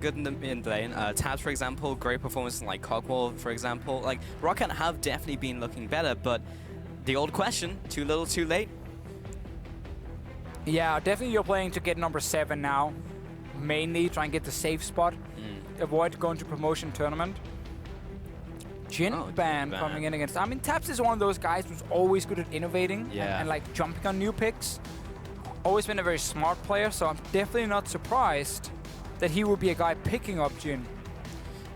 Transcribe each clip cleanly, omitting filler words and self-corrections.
good in the lane. Tabs, for example, great performance in like Cogwall, for example. Like Roccat have definitely been looking better, but the old question: too little, too late. Yeah, definitely you're playing to get number 7 now. Mainly try and get the safe spot. Avoid going to promotion tournament. Jin ban coming in against. I mean, Taps is one of those guys who's always good at innovating and like jumping on new picks. Always been a very smart player, so I'm definitely not surprised that he will be a guy picking up Jin.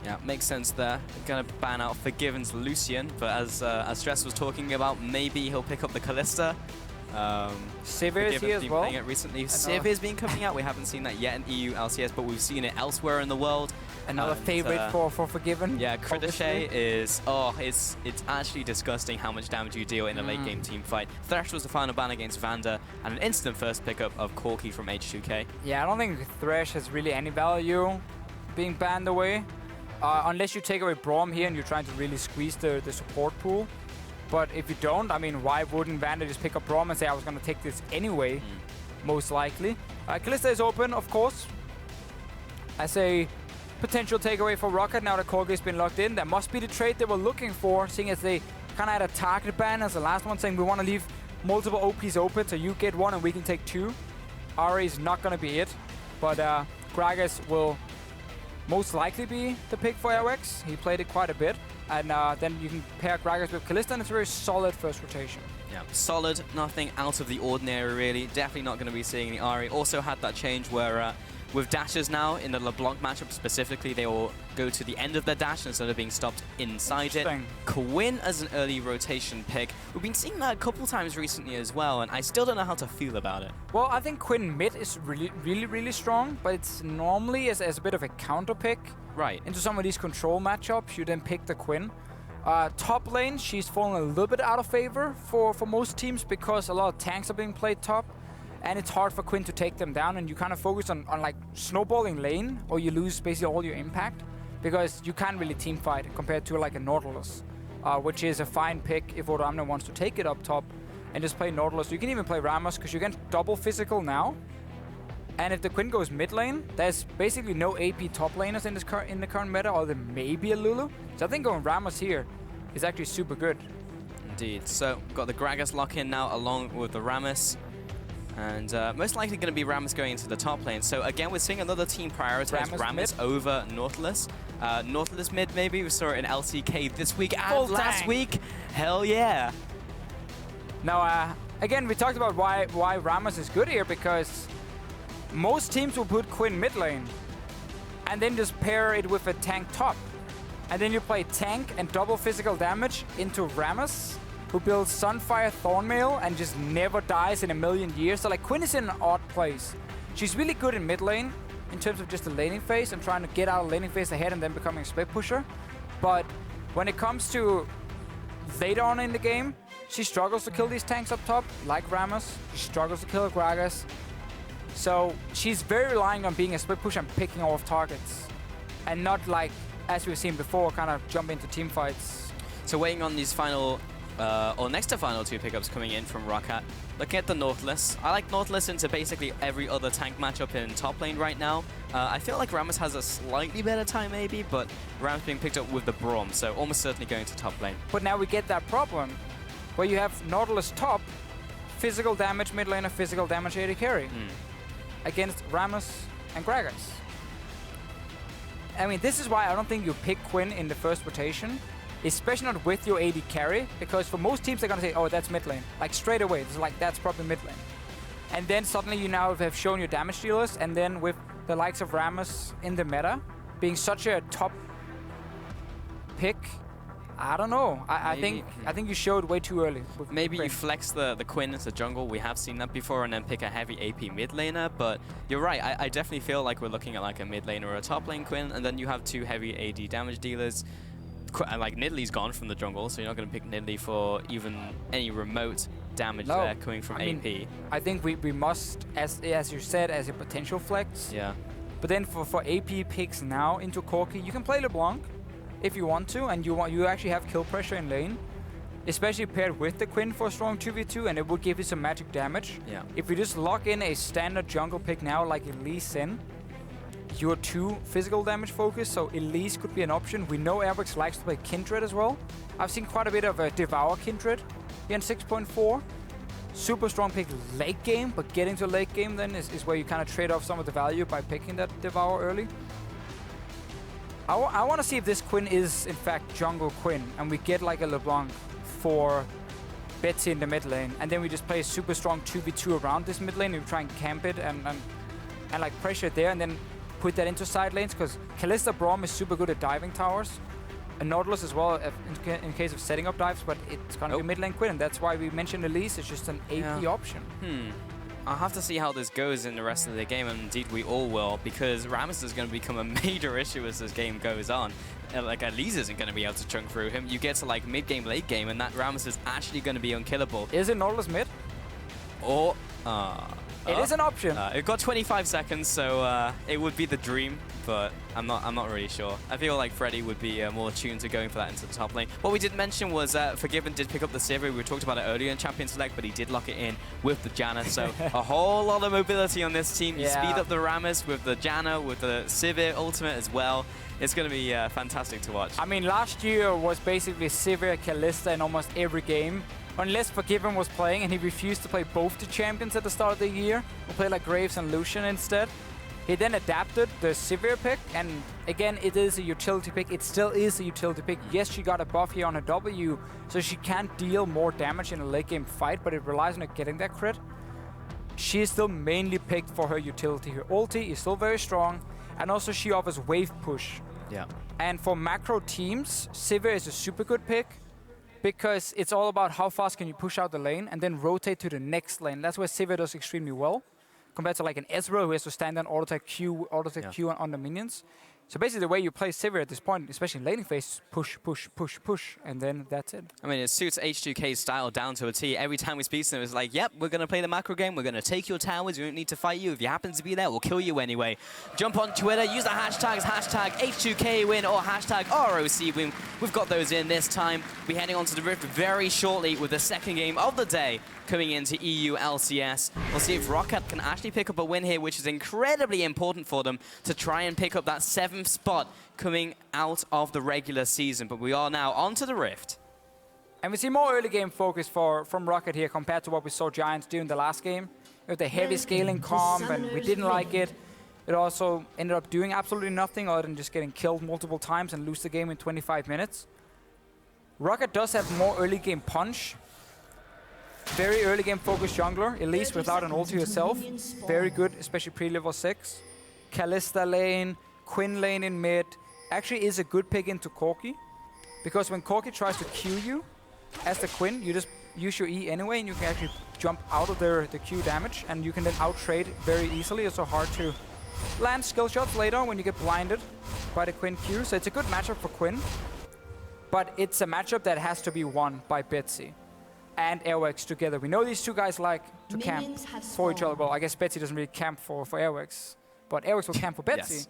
Yeah, makes sense there. Gonna ban out Forgiven's Lucian, but as Stress was talking about, maybe he'll pick up the Callista. Sivir is here as well. Playing it recently. Sivir's been coming out. We haven't seen that yet in EU LCS, but we've seen it elsewhere in the world. Another favorite for Forgiven. Yeah, Crochet is it's actually disgusting how much damage you deal in a late game team fight. Thresh was the final ban against Vander, and an instant first pickup of Corki from H2K. Yeah, I don't think Thresh has really any value being banned away, unless you take away Braum here and you're trying to really squeeze the support pool. But if you don't, I mean, why wouldn't Vander just pick up Braum and say, I was going to take this anyway? Most likely. Callista is open, of course, as a potential takeaway for Roccat now that Corgi has been locked in. That must be the trade they were looking for, seeing as they kind of had a target ban as the last one, saying we want to leave multiple OPs open, so you get 1 and we can take 2. Ahri is not going to be it, but Gragas will most likely be the pick for AOX. He played it quite a bit. And then you can pair Gragas with Callista, and it's a very solid first rotation. Yeah, solid, nothing out of the ordinary, really. Definitely not going to be seeing the Ahri. Also had that change where with dashes now, in the LeBlanc matchup specifically, they will go to the end of their dash instead of being stopped inside it. Quinn as an early rotation pick. We've been seeing that a couple times recently as well, and I still don't know how to feel about it. Well, I think Quinn mid is really strong, but it's normally as a bit of a counter pick. Right. Into some of these control matchups, you then pick the Quinn. Top lane, she's fallen a little bit out of favor for most teams because a lot of tanks are being played top. And it's hard for Quinn to take them down, and you kind of focus on like snowballing lane, or you lose basically all your impact because you can't really team fight compared to like a Nautilus, which is a fine pick if Oramna wants to take it up top and just play Nautilus. You can even play Ramos because you can double physical now. And if the Quinn goes mid lane, there's basically no AP top laners in the current meta, or there may be a Lulu. So I think going Ramos here is actually super good. Indeed. So got the Gragas lock in now along with the Rammus. And most likely going to be Rammus going into the top lane. So again, we're seeing another team prioritize Rammus over Nautilus. Nautilus mid, maybe. We saw it in LCK this week and last week. Hell yeah. Now, again, we talked about why Rammus is good here, because most teams will put Quinn mid lane and then just pair it with a tank top. And then you play tank and double physical damage into Rammus, who builds Sunfire Thornmail and just never dies in a million years. So like Quinn is in an odd place. She's really good in mid lane in terms of just the laning phase and trying to get out of laning phase ahead and then becoming a split pusher. But when it comes to later on in the game, she struggles to kill these tanks up top, like Rammus. She struggles to kill Gragas. So she's very relying on being a split pusher and picking off targets, and not like, as we've seen before, kind of jump into team fights. So waiting on these final or next to final 2 pickups coming in from Roccat. Looking at the Nautilus. I like Nautilus into basically every other tank matchup in top lane right now. I feel like Rammus has a slightly better time maybe, but Rammus being picked up with the Braum, so almost certainly going to top lane. But now we get that problem where you have Nautilus top, physical damage mid laner, physical damage AD carry against Rammus and Gragas. I mean, this is why I don't think you pick Quinn in the first rotation, especially not with your AD carry, because for most teams they're going to say, oh, that's mid lane. Like straight away, it's like, that's probably mid lane. And then suddenly you now have shown your damage dealers, and then with the likes of Rammus in the meta being such a top pick, I don't know. I think you showed way too early. Maybe you flex the Quinn as a jungle. We have seen that before, and then pick a heavy AP mid laner. But you're right. I definitely feel like we're looking at like a mid lane or a top lane Quinn, and then you have 2 heavy AD damage dealers. Like Nidalee gone from the jungle, so you're not going to pick Nidalee for even any remote damage there coming from AP. I think we must, as you said, as a potential flex. Yeah. But then for AP picks now into Corki, you can play LeBlanc if you want to, and you actually have kill pressure in lane, especially paired with the Quinn for a strong 2v2, and it would give you some magic damage. Yeah. If we just lock in a standard jungle pick now, like Lee Sin, you're too physical damage focused, so Elise could be an option. We know Airwax likes to play Kindred as well. I've seen quite a bit of Devour Kindred here in 6.4. Super strong pick late game, but getting to late game then is where you kind of trade off some of the value by picking that Devour early. I want to see if this Quinn is in fact jungle Quinn, and we get like a LeBlanc for Betsy in the mid lane, and then we just play a super strong 2v2 around this mid lane. We try and camp it and like pressure it there, and then put that into side lanes, because Kalista Braum is super good at diving towers, and Nautilus as well in case of setting up dives, but it's gonna be mid lane Quinn, and that's why we mentioned Elise. It's just an AP option. I'll have to see how this goes in the rest of the game, and indeed we all will, because Rammus is going to become a major issue as this game goes on. Like, Elise isn't going to be able to chunk through him. You get to like mid game, late game, and that Rammus is actually going to be unkillable. Is it Nautilus mid? Or it is an option. It got 25 seconds, so it would be the dream, but I'm not really sure. I feel like Freddy would be more attuned to going for that into the top lane. What we did mention was Forgiven did pick up the Sivir. We talked about it earlier in Champion Select, but he did lock it in with the Janna. So a whole lot of mobility on this team. You speed up the Rammus with the Janna, with the Sivir ultimate as well. It's going to be fantastic to watch. I mean, last year was basically Sivir, Kalista in almost every game. Unless Forgiven was playing and he refused to play both the champions at the start of the year. We'll play like Graves and Lucian instead. He then adapted the Sivir pick, and again, it is a utility pick. It still is a utility pick. Yes, she got a buff here on her W, so she can deal more damage in a late game fight, but it relies on her getting that crit. She is still mainly picked for her utility. Her ulti is still very strong, and also she offers wave push. Yeah. And for macro teams, Sivir is a super good pick, because it's all about how fast can you push out the lane and then rotate to the next lane. That's where Sivir does extremely well, compared to like an Ezreal who has to stand and auto-attack Q on the minions. So basically the way you play Sivir at this point, especially in laning phase, push, push, push, push, and then that's it. I mean, it suits H2K's style down to a T. Every time we speak to them, it's like, yep, we're going to play the macro game, we're going to take your towers, we don't need to fight you. If you happen to be there, we'll kill you anyway. Jump on Twitter, use the hashtags, hashtag H2K win or hashtag ROC win. We've got those in this time. We're heading on to the Rift very shortly with the second game of the day coming into EU LCS. We'll see if Roccat can actually pick up a win here, which is incredibly important for them to try and pick up that 7th spot coming out of the regular season. But we are now on to the Rift. And we see more early game focus from Roccat here compared to what we saw Giants do in the last game. With the heavy scaling comp, and we didn't like it. It also ended up doing absolutely nothing other than just getting killed multiple times and lose the game in 25 minutes. Roccat does have more early game punch. Very early game focused jungler. Elise without an ulti herself. Very good, especially pre-level 6. Kalista lane, Quinn lane in mid. Actually is a good pick into Corki. Because when Corki tries to Q you as the Quinn, you just use your E anyway, and you can actually jump out of the Q damage, and you can then out-trade very easily. It's so hard to land skill shots later when you get blinded by the Quinn Q. So it's a good matchup for Quinn. But it's a matchup that has to be won by Betsy and Airwax together. We know these two guys like to camp for each other. Well, I guess Betsy doesn't really camp for Airwax, but Airwax will camp for Betsy. Yes.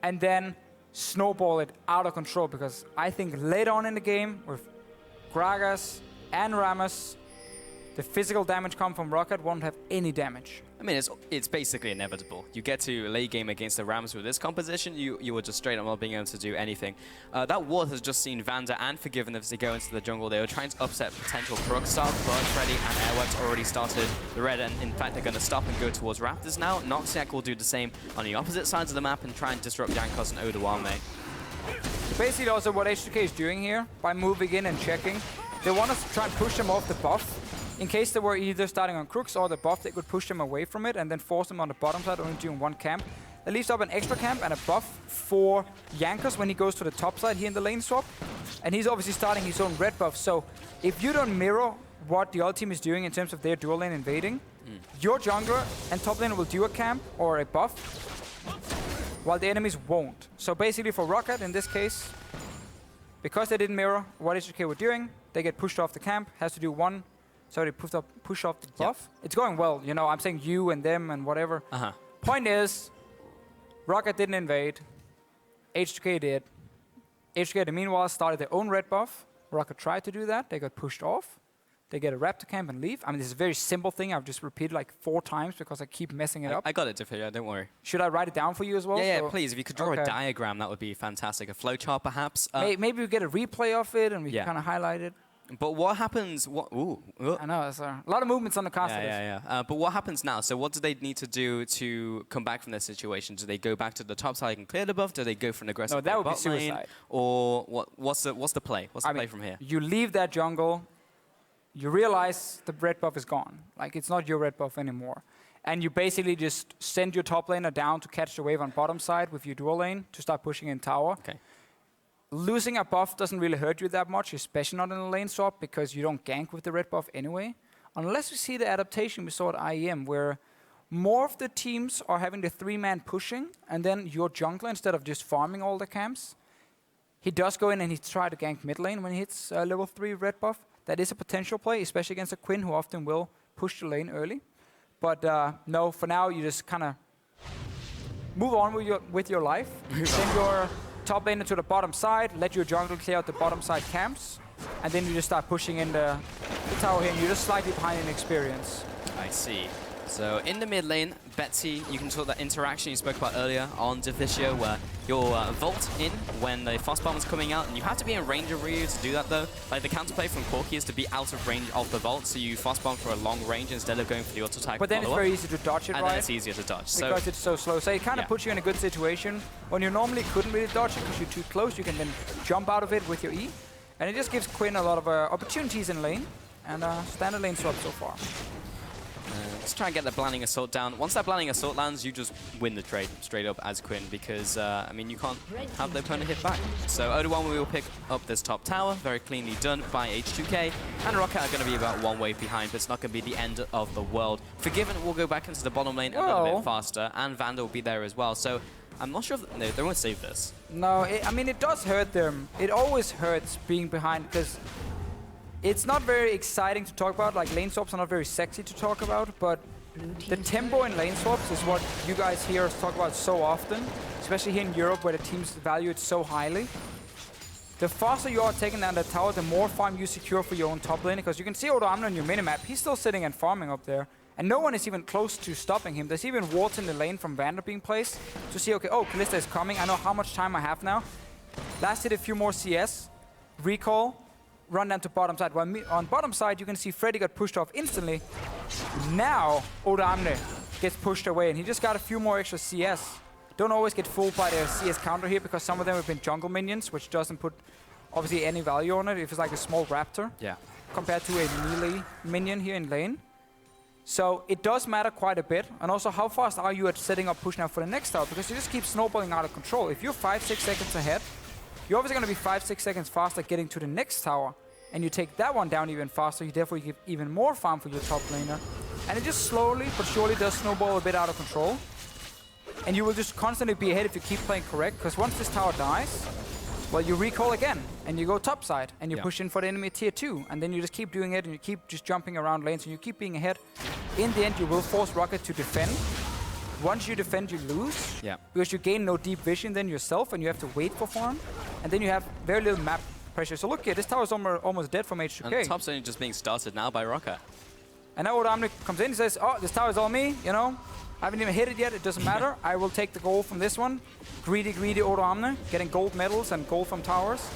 And then snowball it out of control, because I think later on in the game, with Gragas and Rammus, the physical damage come from Roccat won't have any damage. I mean, it's basically inevitable. You get to late game against the Rams with this composition, you are just straight up not being able to do anything. That ward has just seen Vander and Forgiven as they go into the jungle. They were trying to upset potential Krug stuff, but Freddy and Airwax already started the red, and in fact they're going to stop and go towards Raptors now. Noxiac will do the same on the opposite sides of the map and try and disrupt Jankos and Odoame. Basically also what H2K is doing here, by moving in and checking, they want us to try and push them off the buff. In case they were either starting on Crooks or the buff, they could push them away from it and then force them on the bottom side, only doing one camp. That leaves up an extra camp and a buff for Jankos when he goes to the top side here in the lane swap. And he's obviously starting his own red buff. So if you don't mirror what the other team is doing in terms of their dual lane invading, your jungler and top laner will do a camp or a buff, while the enemies won't. So basically for Roccat in this case, because they didn't mirror what H2K were doing, they get pushed off the camp, has to do one. Sorry, push off the buff. It's going well, you know, I'm saying you and them and whatever. Point is, Roccat didn't invade, H2K did. H2K, meanwhile, started their own red buff. Roccat tried to do that, they got pushed off. They get a Raptor camp and leave. I mean, this is a very simple thing. I've just repeated like 4 times because I keep messing it up. I got it, Diffia, don't worry. Should I write it down for you as well? Yeah, please. If you could draw a diagram, that would be fantastic. A flowchart, perhaps. Maybe we get a replay of it and we can kind of highlight it. But what happens? I know, there's a lot of movements on the caster. But what happens now? So what do they need to do to come back from this situation? Do they go back to the top side and clear the buff? Do they go for an aggressive that would be bot lane? suicide. Or what's the play? What's the play from here? You leave that jungle. You realize the red buff is gone. Like, it's not your red buff anymore. And you basically just send your top laner down to catch the wave on bottom side with your dual lane to start pushing in tower. Okay. Losing a buff doesn't really hurt you that much, especially not in a lane swap, because you don't gank with the red buff anyway. Unless we see the adaptation we saw at IEM, where more of the teams are having the 3-man pushing, and then your jungler, instead of just farming all the camps, he does go in and he tries to gank mid lane when he hits level 3 red buff. That is a potential play, especially against a Quinn, who often will push the lane early. But no, for now, you just kind of move on with your life. Send your top laner to the bottom side, let your jungle clear out the bottom side camps, and then you just start pushing in the tower here, and you're just slightly behind in experience. I see. So in the mid lane, Betsy, you can talk that interaction you spoke about earlier on Deficio, where you'll vault in when the fast bomb is coming out, and you have to be in range of Ryu to do that though. Like the counterplay from Corki is to be out of range of the vault, so you fast bomb for a long range instead of going for the auto attack. But then it's very easy to dodge it, right? And then it's easier to dodge. Because it's so slow. So it kind of puts you in a good situation when you normally couldn't really dodge it because you're too close. You can then jump out of it with your E. And it just gives Quinn a lot of opportunities in lane, and standard lane swap so far. Let's try and get the Blinding Assault down. Once that Blinding Assault lands, you just win the trade straight up as Quinn because, I mean, you can't have the opponent hit back. So Oda1 will pick up this top tower, very cleanly done by H2K, and Roccat are going to be about 1 wave behind, but it's not going to be the end of the world. Forgiven will go back into the bottom lane a little bit faster, and Vanda will be there as well. So I'm not sure if they won't save this. No, I mean, it does hurt them. It always hurts being behind because it's not very exciting to talk about. Like, lane swaps are not very sexy to talk about, but the tempo in lane swaps is what you guys hear us talk about so often, especially here in Europe where the teams value it so highly. The faster you are taking down that tower, the more farm you secure for your own top lane, because you can see Oda on your minimap, he's still sitting and farming up there, and no one is even close to stopping him. There's even wards in the lane from Vander being placed to see, okay, oh, Kalista is coming, I know how much time I have now. Last hit a few more CS, recall, run down to bottom side. While on bottom side, you can see Freddy got pushed off instantly. Now, Oda gets pushed away, and he just got a few more extra CS. Don't always get fooled by the CS counter here, because some of them have been jungle minions, which doesn't put, obviously, any value on it if it's like a small raptor. Yeah. Compared to a melee minion here in lane. So it does matter quite a bit. And also, how fast are you at setting up push now for the next tower? Because you just keep snowballing out of control. If you're 5-6 seconds ahead, you're obviously going to be 5-6 seconds faster getting to the next tower. And you take that one down even faster, you therefore give even more farm for your top laner. And it just slowly but surely does snowball a bit out of control. And you will just constantly be ahead if you keep playing correct, because once this tower dies, well, you recall again, and you go top side, and you push in for the enemy tier 2, and then you just keep doing it, and you keep just jumping around lanes, and you keep being ahead. In the end, you will force Roccat to defend. Once you defend, you lose, because you gain no deep vision then yourself, and you have to wait for farm, and then you have very little map pressure. So look here, this tower is almost dead from H2K. And top's only just being started now by Roccat. And now Oda comes in, he says, oh, this tower is all me, you know. I haven't even hit it yet, it doesn't matter. I will take the gold from this one. Greedy Oda getting gold medals and gold from towers.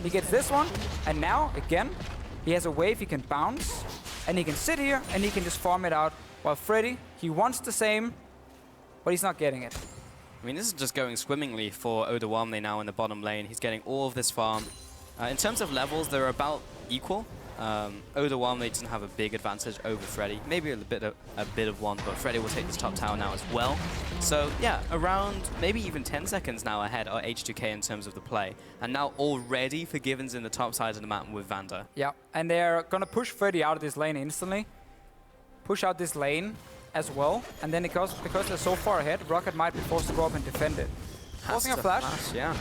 He gets this one, and now, again, he has a wave he can bounce, and he can sit here, and he can just farm it out. While Freddy, he wants the same, but he's not getting it. I mean, this is just going swimmingly for Oda now in the bottom lane. He's getting all of this farm. In terms of levels, they're about equal. Oda doesn't have a big advantage over Freddy. Maybe a bit of one, but Freddy will take this top tower now as well. So yeah, around maybe even 10 seconds now ahead are H2K in terms of the play. And now already Forgiven's in the top side of the map with Vander. Yeah, and they're gonna push Freddy out of this lane instantly. Push out this lane as well. And then because they're so far ahead, Roccat might be forced to go up and defend it. Forcing a flash. Yeah,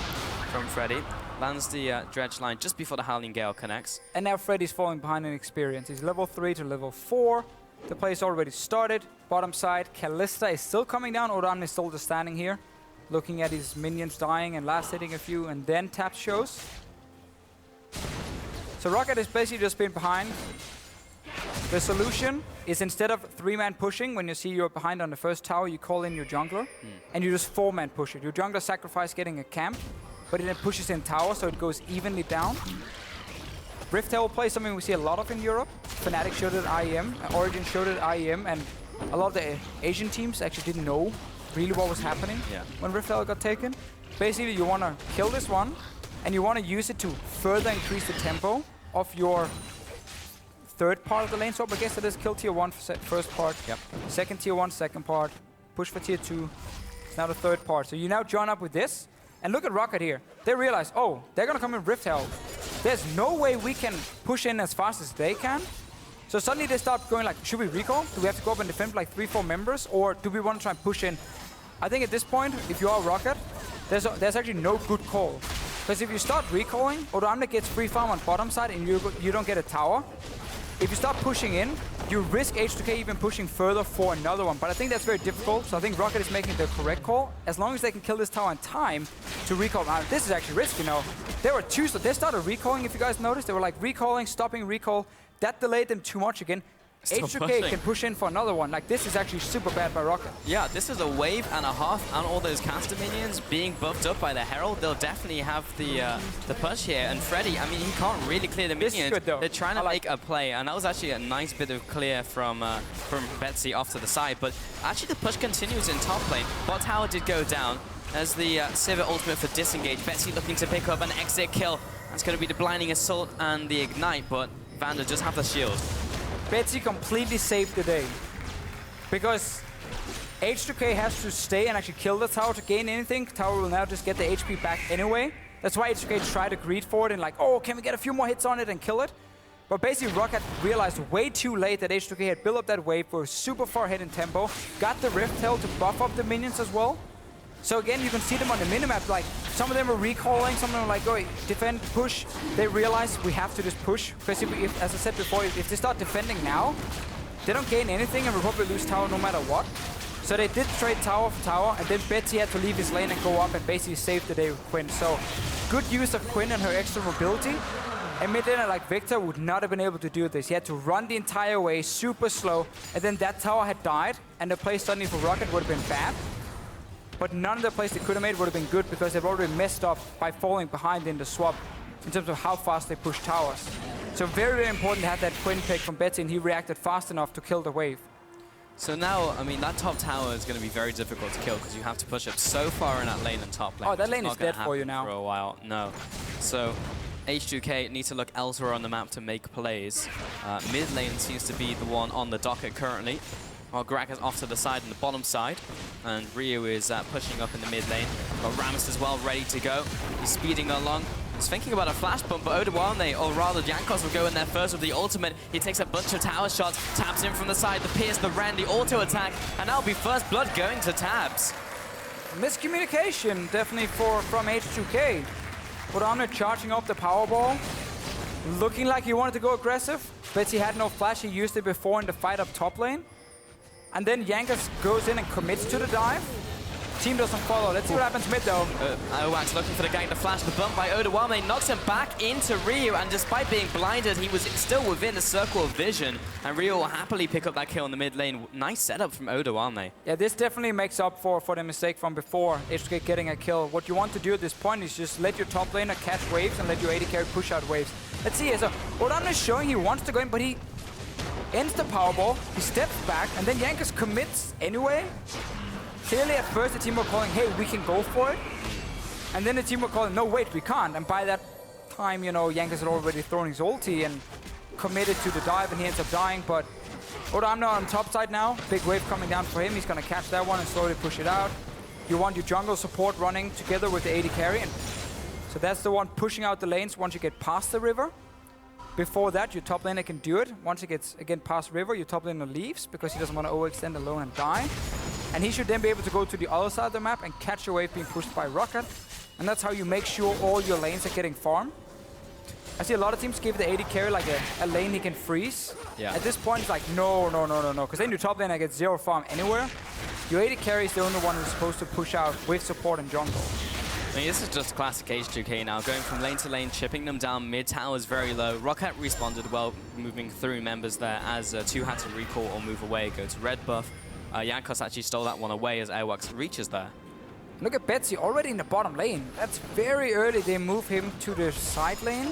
from Freddy. Lands the dredge line just before the Howling Gale connects. And now Freddy's falling behind in experience. He's level 3 to level 4. The play's already started. Bottom side, Kalista is still coming down. Oda is still just standing here, looking at his minions dying and last hitting a few, and then tap shows. So Roccat has basically just been behind The solution is instead of 3-man pushing, when you see you're behind on the first tower, you call in your jungler, and you just 4-man push it. Your jungler sacrifice getting a camp, but it pushes in tower, so it goes evenly down. Rift Herald play something we see a lot of in Europe. Fnatic showed it at IEM, Origin showed it at IEM, and a lot of the Asian teams actually didn't know really what was happening when Rift Herald got taken. Basically, you want to kill this one, and you want to use it to further increase the tempo of your third part of the lane swap. I guess it is kill tier 1 first part, second tier 1 second part, push for tier 2. It's now the third part. So you now join up with this, and look at Roccat here. They realize, oh, they're going to come in Rift Herald. There's no way we can push in as fast as they can. So suddenly they start going like, should we recall? Do we have to go up and defend like 3-4 members? Or do we want to try and push in? I think at this point, if you are Roccat, there's actually no good call. Because if you start recalling, Odoamne gets free farm on bottom side and you don't get a tower. If you start pushing in, you risk H2K even pushing further for another one. But I think that's very difficult, so I think Roccat is making the correct call. As long as they can kill this tower in time to recall. Now, this is actually risky, you know. There were two, so they started recalling, if you guys noticed. They were like recalling, stopping, recall. That delayed them too much again. H2K can push in for another one. Like, this is actually super bad by Roccat. Yeah, this is a wave and a half, and all those caster minions being buffed up by the Herald. They'll definitely have the push here. And Freddy, I mean, he can't really clear the minions. Good, though. They're trying to make a play, and that was actually a nice bit of clear from Betsy off to the side. But actually, the push continues in top lane. Bot tower did go down as the Sivir ultimate for disengage. Betsy looking to pick up an exit kill. That's going to be the blinding assault and the ignite, but Vander just have the shield. Betsy completely saved the day. Because H2K has to stay and actually kill the tower to gain anything. Tower will now just get the HP back anyway. That's why H2K tried to greed for it and like, oh, can we get a few more hits on it and kill it? But basically, Roccat realized way too late that H2K had built up that wave, were super far ahead in tempo, got the Rift Herald to buff up the minions as well. So again, you can see them on the minimap, like, some of them are recalling, some of them are like, go defend, push. They realize we have to just push, because if, as I said before, if they start defending now, they don't gain anything and we'll probably lose tower no matter what. So they did trade tower for tower, and then Betsy had to leave his lane and go up and basically save the day with Quinn. So good use of Quinn and her extra mobility. A mid laner like Victor would not have been able to do this. He had to run the entire way, super slow, and then that tower had died, and the play suddenly for Roccat would have been bad. But none of the plays they could have made would have been good because they've already messed up by falling behind in the swap in terms of how fast they push towers. So very, very important to have that Quinn pick from Betsy, and he reacted fast enough to kill the wave. So now, I mean, that top tower is going to be very difficult to kill because you have to push up so far in that lane and top lane. Oh, that lane is dead for you now. For a while, no. So H2K need to look elsewhere on the map to make plays. Mid lane seems to be the one on the docket currently. While Greg is off to the side on the bottom side, and Ryu is pushing up in the mid lane. Got Rammus as well, ready to go. He's speeding along. He's thinking about a flash bump, but Odoamne, or rather Jankos, will go in there first with the ultimate. He takes a bunch of tower shots, taps in from the side, the pierce, the Ren, the auto attack, and that'll be first blood going to Tabs. Miscommunication, definitely from H2K. Odoamne charging up the Powerball, looking like he wanted to go aggressive. Betsy had no flash, he used it before in the fight up top lane. And then Jankos goes in and commits to the dive. Team doesn't follow. Let's see what happens mid though. Owax looking for the gang to flash. The bump by Odoamne knocks him back into Ryu, and despite being blinded, he was still within the circle of vision. And Ryu will happily pick up that kill in the mid lane. Nice setup from Odoamne. Yeah, this definitely makes up for the mistake from before, H2K getting a kill. What you want to do at this point is just let your top laner catch waves and let your AD carry push out waves. Let's see here. So Odoamne is showing he wants to go in, but he ends the Powerball, he steps back, and then Jankos commits anyway. Clearly at first the team were calling, hey, we can go for it. And then the team were calling, no, wait, we can't. And by that time, you know, Jankos had already thrown his ulti and committed to the dive, and he ends up dying. But Odoamne on top side now, big wave coming down for him. He's gonna catch that one and slowly push it out. You want your jungle support running together with the AD carry. And so that's the one pushing out the lanes once you get past the river. Before that, your top laner can do it. Once he gets, again, past river, your top laner leaves because he doesn't want to overextend alone and die. And he should then be able to go to the other side of the map and catch a wave being pushed by Roccat. And that's how you make sure all your lanes are getting farmed. I see a lot of teams give the AD carry like a lane he can freeze. Yeah. At this point, it's like, no. Because then your top laner gets 0 farm anywhere. Your AD carry is the only one who's supposed to push out with support and jungle. I mean, this is just classic H2K now, going from lane to lane, chipping them down, mid towers very low. Roccat responded well, moving through members there as 2 had to recall or move away, go to red buff. Jankos actually stole that one away as Airwax reaches there. Look at Betsy already in the bottom lane. That's very early. They move him to the side lane.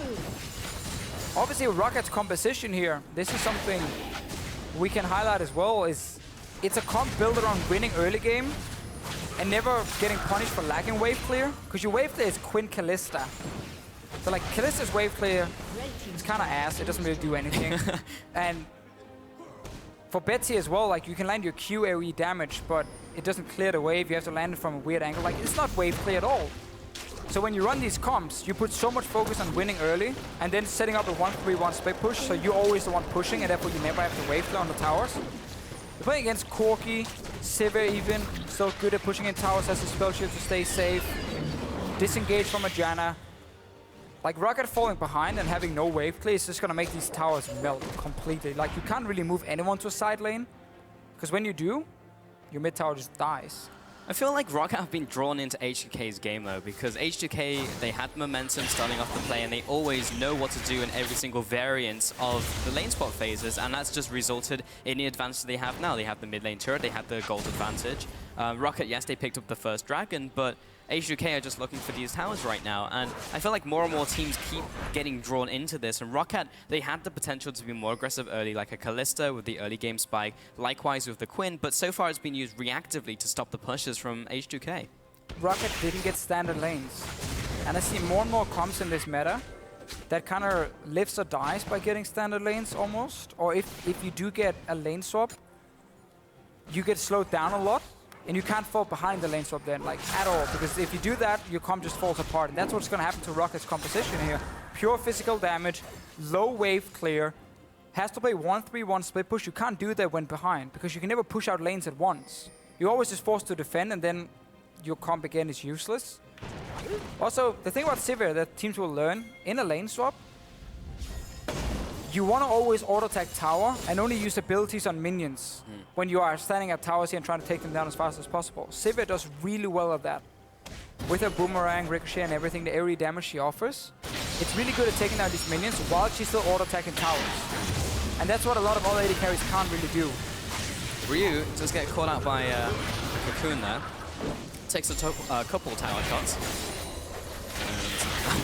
Obviously, Rockat's composition here, this is something we can highlight as well, is it's a comp built around winning early game and never getting punished for lacking wave clear, because your wave clear is Quinn Kalista. So like Kalista's wave clear, it's kind of ass, it doesn't really do anything. And for Betsy as well, like you can land your Q AoE damage, but it doesn't clear the wave, you have to land it from a weird angle. Like it's not wave clear at all. So when you run these comps, you put so much focus on winning early and then setting up a 1-3-1 split push, so you're always the one pushing and therefore you never have to wave clear on the towers. You're playing against Corki, Sivir even, still good at pushing in towers, has a spell shield to stay safe. Disengage from a Janna. Like Roccat falling behind and having no wave clear is just gonna make these towers melt completely. Like you can't really move anyone to a side lane, because when you do, your mid tower just dies. I feel like Roccat have been drawn into H2K's game though, because H2K, they had momentum starting off the play and they always know what to do in every single variant of the lane spot phases, and that's just resulted in the advantage they have now. They have the mid lane turret, they had the gold advantage. Roccat, yes, they picked up the first dragon, but H2K are just looking for these towers right now, and I feel like more and more teams keep getting drawn into this, and Roccat, they had the potential to be more aggressive early, like a Kalista with the early game spike, likewise with the Quinn, but so far it's been used reactively to stop the pushes from H2K. Roccat didn't get standard lanes, and I see more and more comps in this meta that kind of lives or dies by getting standard lanes almost, or if you do get a lane swap, you get slowed down a lot. And you can't fall behind the lane swap then, like, at all. Because if you do that, your comp just falls apart. And that's what's going to happen to Rocket's composition here. Pure physical damage, low wave clear, has to play 1-3-1 split push. You can't do that when behind, because you can never push out lanes at once. You're always just forced to defend, and then your comp again is useless. Also, the thing about Sivir that teams will learn, in a lane swap, you want to always auto-attack tower and only use abilities on minions when you are standing at towers here and trying to take them down as fast as possible. Sivir does really well at that. With her boomerang, ricochet and everything, the area damage she offers, it's really good at taking down these minions while she's still auto-attacking towers. And that's what a lot of other AD carries can't really do. Ryu just get caught out by a cocoon there. Takes a couple tower shots.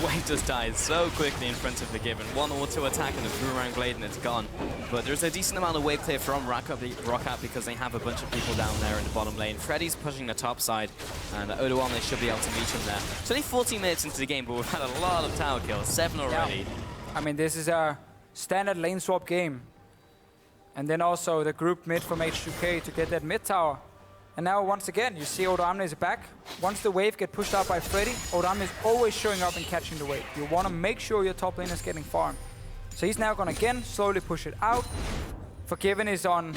Wave just dies so quickly in front of the Given. One auto attack and a boomerang blade and it's gone. But there's a decent amount of wave clear from Roccat because they have a bunch of people down there in the bottom lane. Freddy's pushing the top side and Odoamne should be able to meet him there. It's only 14 minutes into the game, but we've had a lot of tower kills, 7 already. Yeah. I mean, this is a standard lane swap game. And then also the group mid from H2K to get that mid tower. And now once again, you see Odoamne is back. Once the wave get pushed out by Freddy, Odoamne is always showing up and catching the wave. You want to make sure your top lane is getting farmed. So he's now going to again slowly push it out. Forgiven is on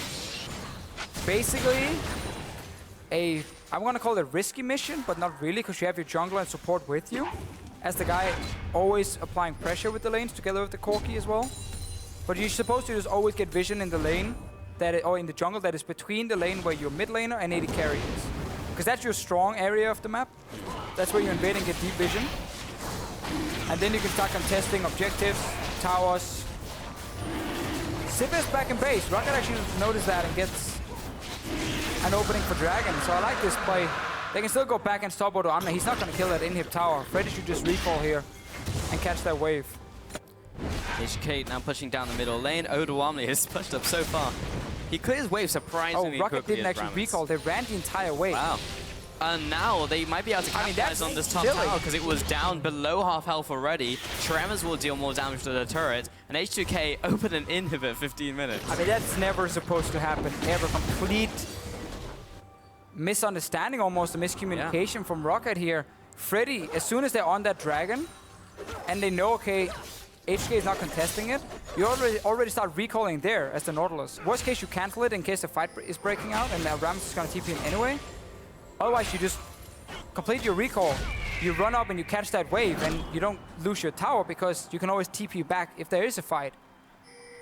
basically I'm going to call it a risky mission, but not really, because you have your jungler and support with you. As the guy always applying pressure with the lanes together with the Corki as well. But you're supposed to just always get vision in the lane. Or in the jungle that is between the lane where your mid laner and AD carry is. Because that's your strong area of the map. That's where you invade and get deep vision. And then you can start contesting objectives, towers. Sivir's back in base. Roccat actually noticed that and gets an opening for Dragon. So I like this play. They can still go back and stop Odoamne. He's not going to kill that inhib tower. Freddy should just recall here and catch that wave. H2K now pushing down the middle lane. Odoamne has pushed up so far. He clears wave surprisingly quickly. Roccat didn't actually recall. They ran the entire wave. Wow. And now they might be able to capitalize on this top tower because it was down below half health already. Tremors will deal more damage to the turret. And H2K open an inhib at 15 minutes. I mean, that's never supposed to happen. Ever. Complete misunderstanding, almost a miscommunication from Roccat here. Freddy, as soon as they're on that dragon, and they know, okay, H2K is not contesting it, you already start recalling there as the Nautilus. Worst case, you cancel it in case the fight is breaking out and Rammus is going to TP in anyway. Otherwise, you just complete your recall. You run up and you catch that wave and you don't lose your tower because you can always TP back if there is a fight.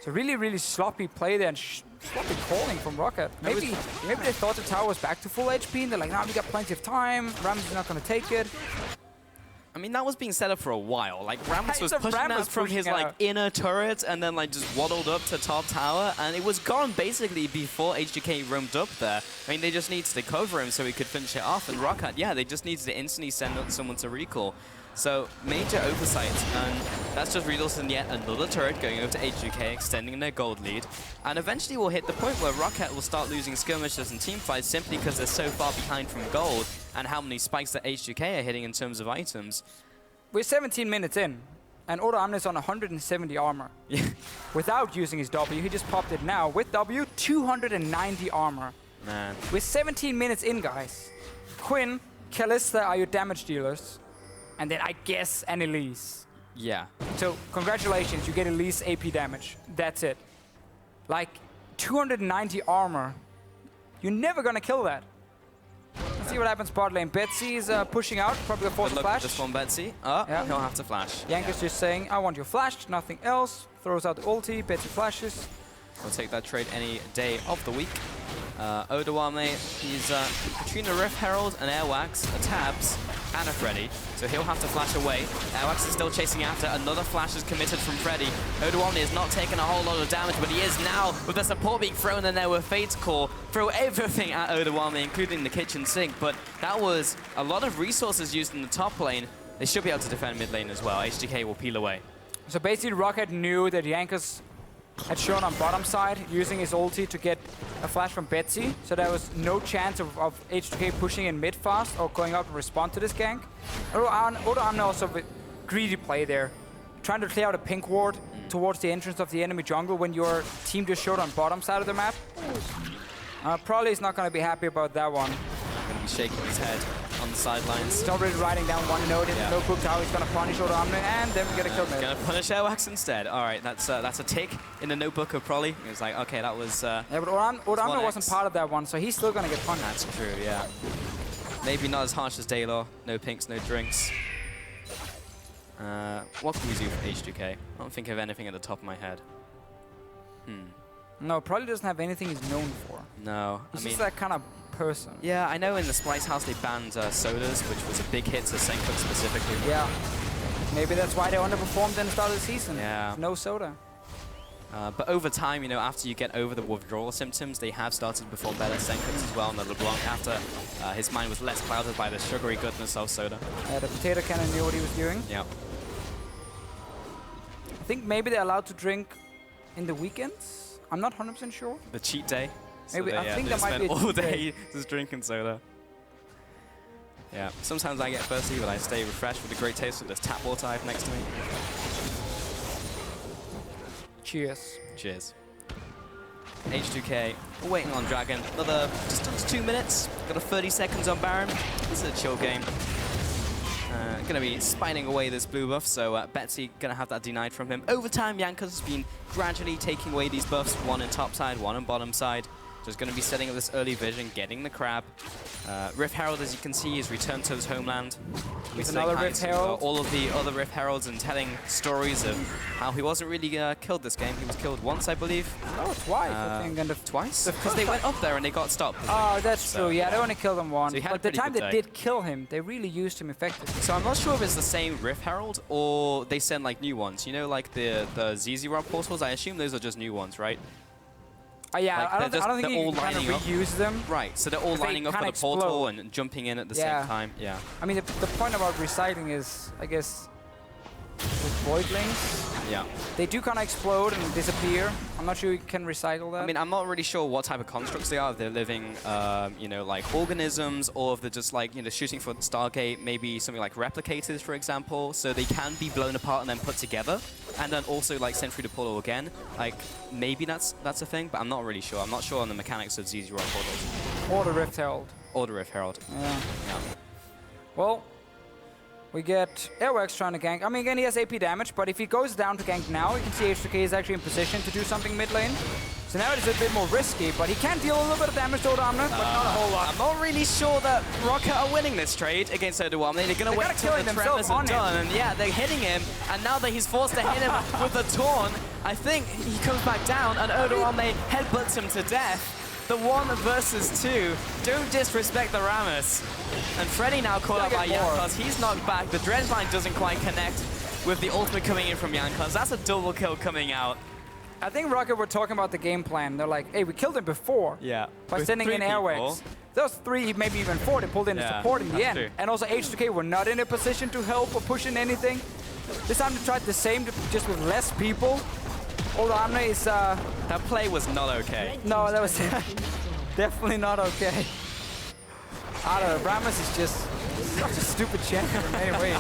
So really, really sloppy play there and sloppy calling from Roccat. Maybe they thought the tower was back to full HP and they're like, nah, we got plenty of time. Rammus is not going to take it. I mean, that was being set up for a while. Like, Rammus was pushing Ram that was from pushing his, it like, out. inner turret and then, like, just waddled up to top tower. And it was gone, basically, before H2K roamed up there. I mean, they just needed to cover him so he could finish it off. And Roccat, yeah, they just needed to instantly send up someone to recall. So, major oversight, and that's just resulted in yet another turret going over to H2K, extending their gold lead. And eventually we'll hit the point where Roccat will start losing skirmishes and teamfights simply because they're so far behind from gold and how many spikes that H2K are hitting in terms of items. We're 17 minutes in, and Oda Amne's on 170 armor. Yeah. Without using his W, he just popped it now. With W, 290 armor. Man. We're 17 minutes in, guys. Quinn, Kalista are your damage dealers. And then I guess an Elise. Yeah. So congratulations, you get Elise AP damage. That's it. Like 290 armor. You're never gonna kill that. Let's see what happens bot lane. Betsy is pushing out, probably gonna force Good a luck flash. with this one, Betsy. Oh, Yeah. he'll have to flash. Yankees just saying, I want your flash, nothing else. Throws out the ulti, Betsy flashes. We'll take that trade any day of the week. Odawame, he's Katrina Rift Herald, an Airwax, a Tabs, and a Freddy. So he'll have to flash away. Airwax is still chasing after. Another flash is committed from Freddy. Odawame is not taking a whole lot of damage, but he is now with the support being thrown in there with Fate's Core. Throw everything at Odawame, including the kitchen sink. But that was a lot of resources used in the top lane. They should be able to defend mid lane as well. H2K will peel away. So basically Roccat knew that Yankees had shown on bottom side, using his ulti to get a flash from Betsy. So there was no chance of H2K pushing in mid fast or going out to respond to this gank. Oda Amne also with greedy play there. Trying to clear out a pink ward towards the entrance of the enemy jungle when your team just showed on bottom side of the map. Probably is not going to be happy about that one. Going to be shaking his head on the sidelines. He's already writing down one note in the notebook how he's going to punish Oda Amne and then we get a kill mid. Gonna punish Airwax instead. All right, that's a tick in the notebook of Prolly. It was like, okay, that was. Yeah, but Oda Amne wasn't part of that one, so he's still going to get punished. That's true, yeah. Maybe not as harsh as Daylor. No pinks, no drinks. What can we do for H2K? I don't think of anything at the top of my head. No, probably doesn't have anything he's known for. No, He's I mean, just that kind of person. yeah, I know in the Splice House they banned sodas, which was a big hit to Senkuk specifically. Yeah. Maybe that's why they underperformed in the start of the season. Yeah. No soda. But over time, you know, after you get over the withdrawal symptoms, they have started to perform better. Senkuk as well on the LeBlanc after his mind was less clouded by the sugary goodness of soda. Yeah, the potato cannon knew what he was doing. Yeah. I think maybe they're allowed to drink in the weekends. I'm not 100% sure. The cheat day. So Maybe, they, I think they that might spend be a all cheat day. day just drinking soda. Yeah, sometimes I get thirsty, but I stay refreshed with the great taste of this tap water I have next to me. Cheers. Cheers. H2K, we're waiting on Dragon. Another just 2 minutes. Got a 30 seconds on Baron. This is a chill game. Gonna be spining away this blue buff, so Betsy gonna have that denied from him. Over time, Yankees has been gradually taking away these buffs, one in top side, one on bottom side. Just gonna be setting up this early vision, getting the crab. Rift Herald, as you can see, is returned to his homeland. He's another Rift Herald. All of the other Rift Heralds and telling stories of how he wasn't really killed this game. He was killed once, I believe. Oh, twice, I think. And Twice? Because they went up there and they got stopped. Oh, that's true. Yeah, they only killed him once. So he had a but the pretty time good they day. did kill him, they really used him effectively. So I'm not sure if it's the same Rift Herald or they send like new ones. You know, like the ZZ Rob portals? I assume those are just new ones, right? Yeah, Like, I don't think they're you all can kind of lining up. reuse them. Right, so they're all If they lining up for kinda the portal explode. and jumping in at the Yeah. same time. Yeah. I mean, the point about recycling is, I guess, with Voidlings, Yeah. they do kind of explode and disappear. I'm not sure you can recycle that. I mean, I'm not really sure what type of constructs they are. If they're living, you know, like organisms, or if they're just like, you know, shooting for Stargate, maybe something like replicators, for example. So they can be blown apart and then put together, and then also like sent through the portal again. Like maybe that's a thing, but I'm not really sure. I'm not sure on the mechanics of ZZ Rock portals or the Rift Herald. or the Rift Herald. Yeah. Yeah. Well, we get Airwax trying to gank. I mean, again, he has AP damage, but if he goes down to gank now, you can see H2K is actually in position to do something mid lane. So now it is a bit more risky, but he can deal a little bit of damage to Oda Amne, but not a whole lot. I'm not really sure that Roccat are winning this trade against Odawame. They're going to wait gotta till kill the him tremors themselves are on him. done. And yeah, they're hitting him. And now that he's forced to hit him with the taunt, I think he comes back down and Odawame headbutts him to death. The 1 versus 2. Don't disrespect the Rammus. And Freddy now caught up by Jankos. He's knocked back. The dredge line doesn't quite connect with the ultimate coming in from Jankos. That's a double kill coming out. I think Roccat were talking about the game plan. They're like, hey, we killed him before. Yeah. By sending in airwaves. Those 3, maybe even 4, they pulled in the support in the end. True. And also H2K were not in a position to help or push in anything. This time they tried the same, just with less people. Odoamne is... That play was not okay. No, that was definitely not okay. I don't know, Rammus is just such a stupid champion in many ways.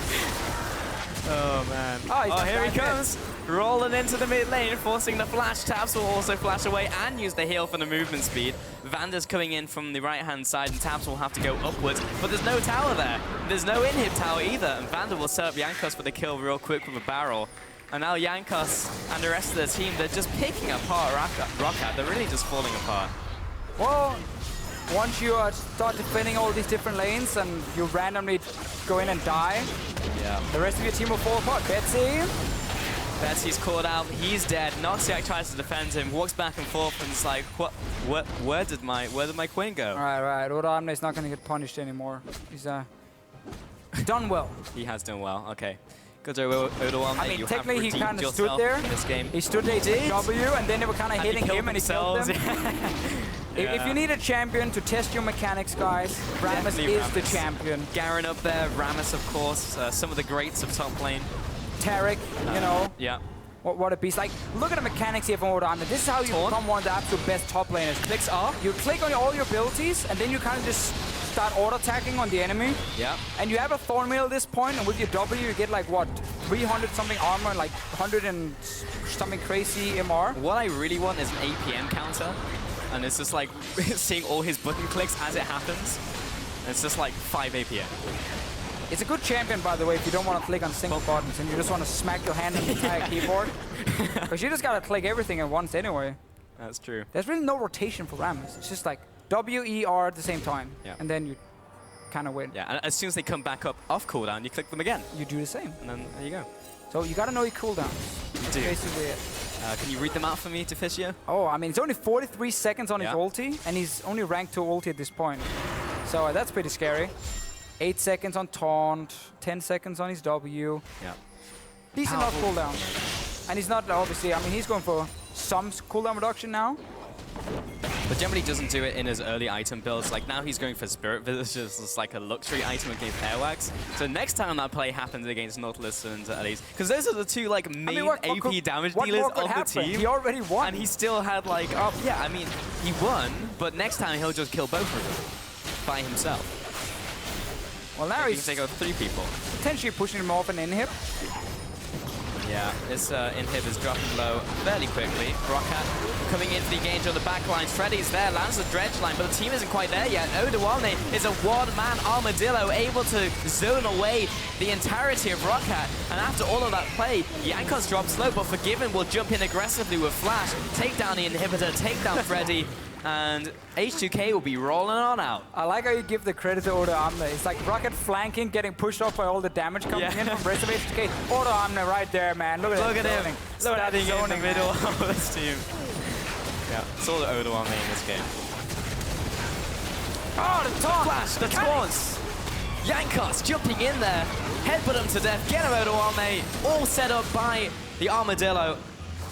Oh, man. Oh, here he comes. Rolling into the mid lane, forcing the flash. Taps will also flash away and use the heal for the movement speed. Vander's coming in from the right-hand side, and Taps will have to go upwards. But there's no tower there. There's no inhib tower either. And Vander will set up Jankos for the kill real quick with a barrel. And now Jankos and the rest of the team, they're just picking apart Roccat. They're really just falling apart. Well, once you start defending all these different lanes and you randomly go in and die, the rest of your team will fall apart. Betsy's caught out, he's dead. Noxiac tries to defend him, walks back and forth, and it's like, where did my Quinn go? Right. Odoamne is not going to get punished anymore. He's done well. He has done well. Okay. Good job, Odoamne. I mean, technically he kind of stood there. In this game. He stood there, did W, and then they were kind of hitting him, and he killed them. If you need a champion to test your mechanics, guys, Rammus is the champion. Garen up there, Rammus, of course. Some of the greats of top lane. Tarek, you know. Yeah. What a beast. Like, look at the mechanics here from Odoamne. This is how you become one of the absolute best top laners. Clicks up. You click on all your abilities, and then you kind of just start auto-attacking on the enemy. Yeah. And you have a Thornmail at this point, and with your W, you get like, what, 300-something armor, and like 100 and something crazy MR. What I really want is an APM counter. And it's just like seeing all his button clicks as it happens. And it's just like 5 APM. It's a good champion, by the way, if you don't want to click on single buttons and you just want to smack your hand on the entire keyboard. Because you just got to click everything at once anyway. That's true. There's really no rotation for Rammus. It's just like W, E, R at the same time. Yeah. And then you kind of win. Yeah, and as soon as they come back up off cooldown, you click them again. You do the same. And then there you go. So you got to know your cooldowns. You do. Basically it. Can you read them out for me, Deficio? Oh, I mean, it's only 43 seconds on his ulti, and he's only ranked 2 ulti at this point. So that's pretty scary. 8 seconds on taunt, 10 seconds on his W. Yeah. Decent enough cooldown. And he's not, obviously, I mean, he's going for some cooldown reduction now. But generally doesn't do it in his early item builds. Like now he's going for Spirit Villagers as like a luxury item against Airwax. So next time that play happens against Nautilus and Elise, because those are the two like main AP damage dealers of the team. He already won. And he still had like, yeah, I mean, he won, but next time he'll just kill both of them by himself. Well, now he's take out 3 people. Potentially pushing him off an inhib. Yeah, this inhib is dropping low fairly quickly. Roccat coming into the engage on the back lines. Freddy's there, lands the dredge line, but the team isn't quite there yet. Odoamne is a one-man armadillo, able to zone away the entirety of Roccat. And after all of that play, Jankos drops low, but Forgiven will jump in aggressively with Flash, take down the inhibitor, take down Freddy, and H2K will be rolling on out. I like how you give the credit to Odoamne. It's like Roccat flanking, getting pushed off by all the damage coming in from the rest of H2K. Odoamne right there, man. Look at him. Look at him in the middle of this team. Yeah, it's all the Odoamne in this game. Oh, the taunt! Flash, the taunts! Jankos jumping in there. Headbutt him to death. Get him, Odoamne. All set up by the Armadillo.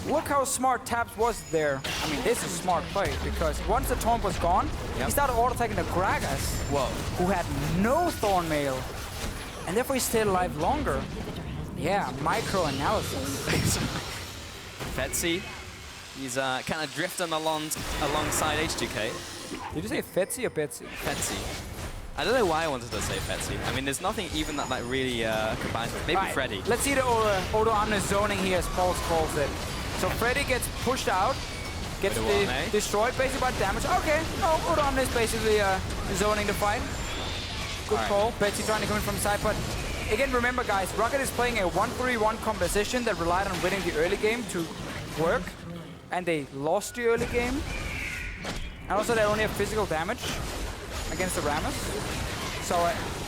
Look how smart Taps was there. I mean, this is a smart play, because once the taunt was gone, he started auto-attacking the Gragas, who had no Thornmail, and therefore he stayed alive longer. Yeah, micro-analysis. Fetsy, he's kind of drifting alongside H2K. Did you say Fetsy or Betsy? Fetsy. I don't know why I wanted to say Fetsy. I mean, there's nothing even that really combines with. Maybe Freddy. Let's see the Odoamne zoning here, as Paul calls it. So Freddy gets pushed out, gets destroyed basically by damage. Okay, no, Odoamne is basically zoning the fight. Good call. Betsy trying to come in from the side, but again, remember guys, Roccat is playing a 1-3-1 composition that relied on winning the early game to work, and they lost the early game. And also they only have physical damage against the Rammus. So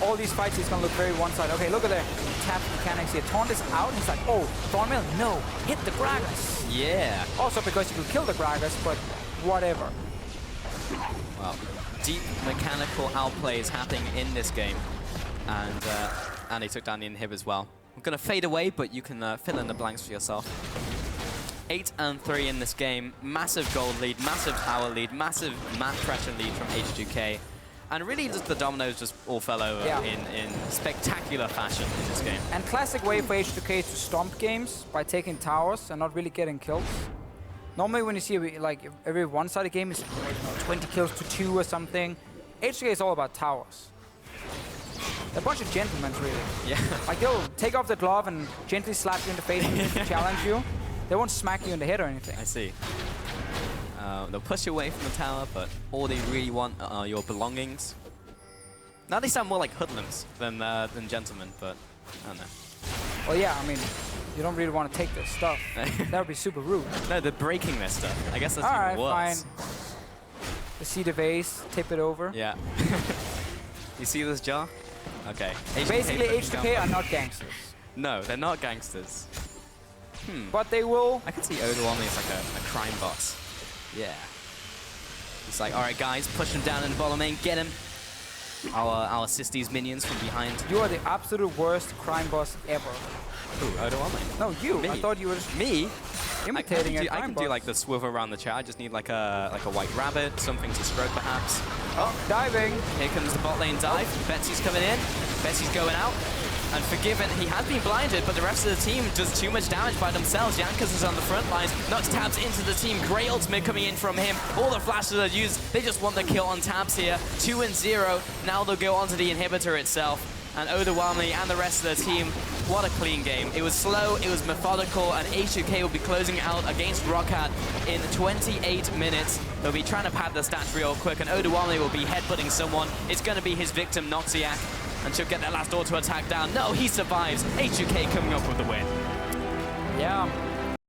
all these fights, he's going to look very one-sided. Okay, look at the tap mechanics here. Taunt is out. He's like, oh, Thornmail, no. Hit the Gragas. Yeah. Also because you could kill the Gragas, but whatever. Well, deep mechanical outplays happening in this game. And he took down the inhib as well. I'm going to fade away, but you can fill in the blanks for yourself. 8-3 in this game. Massive gold lead, massive tower lead, massive map pressure lead from H2K. And really just the dominoes just all fell over in spectacular fashion in this game. And classic way for H2K to stomp games by taking towers and not really getting kills. Normally when you see like every one-sided game is 20 kills to 2 or something. H2K is all about towers. They're a bunch of gentlemen, really. Yeah. Like they'll take off the glove and gently slap you in the face to challenge you. They won't smack you in the head or anything. I see. They'll push you away from the tower, but all they really want are your belongings. Now they sound more like hoodlums than gentlemen, but I don't know. Well, yeah, I mean, you don't really want to take their stuff. That would be super rude. No, they're breaking their stuff. I guess that's even worse. Alright, fine. You see the vase, tip it over. Yeah. You see this jar? Okay. Basically, H2K are not gangsters. No, they're not gangsters. But they will. I can see Odoami as like a crime boss. Yeah. He's like, all right, guys, push him down in the bottom lane, get him. I'll assist these minions from behind. You are the absolute worst crime boss ever. Who, Odoami? No, you. Me. I thought you were just me imitating I can do like the swivel around the chair. I just need like a white rabbit, something to stroke perhaps. Oh, diving. Here comes the bot lane dive. Betsy's coming in. Betsy's going out. And Forgiven, he has been blinded, but the rest of the team does too much damage by themselves. Jankas is on the front lines, knocks Tabs into the team. Great ultimate coming in from him. All the flashes are used. They just want the kill on Tabs here. 2-0. Now they'll go onto the inhibitor itself. And Odoami and the rest of the team, what a clean game. It was slow, it was methodical, and H2K will be closing out against Roccat in 28 minutes. They'll be trying to pad the stats real quick, and Odoami will be headbutting someone. It's going to be his victim, Noxiac. And she'll get that last auto attack down. No, he survives. H2K coming up with the win. Yeah.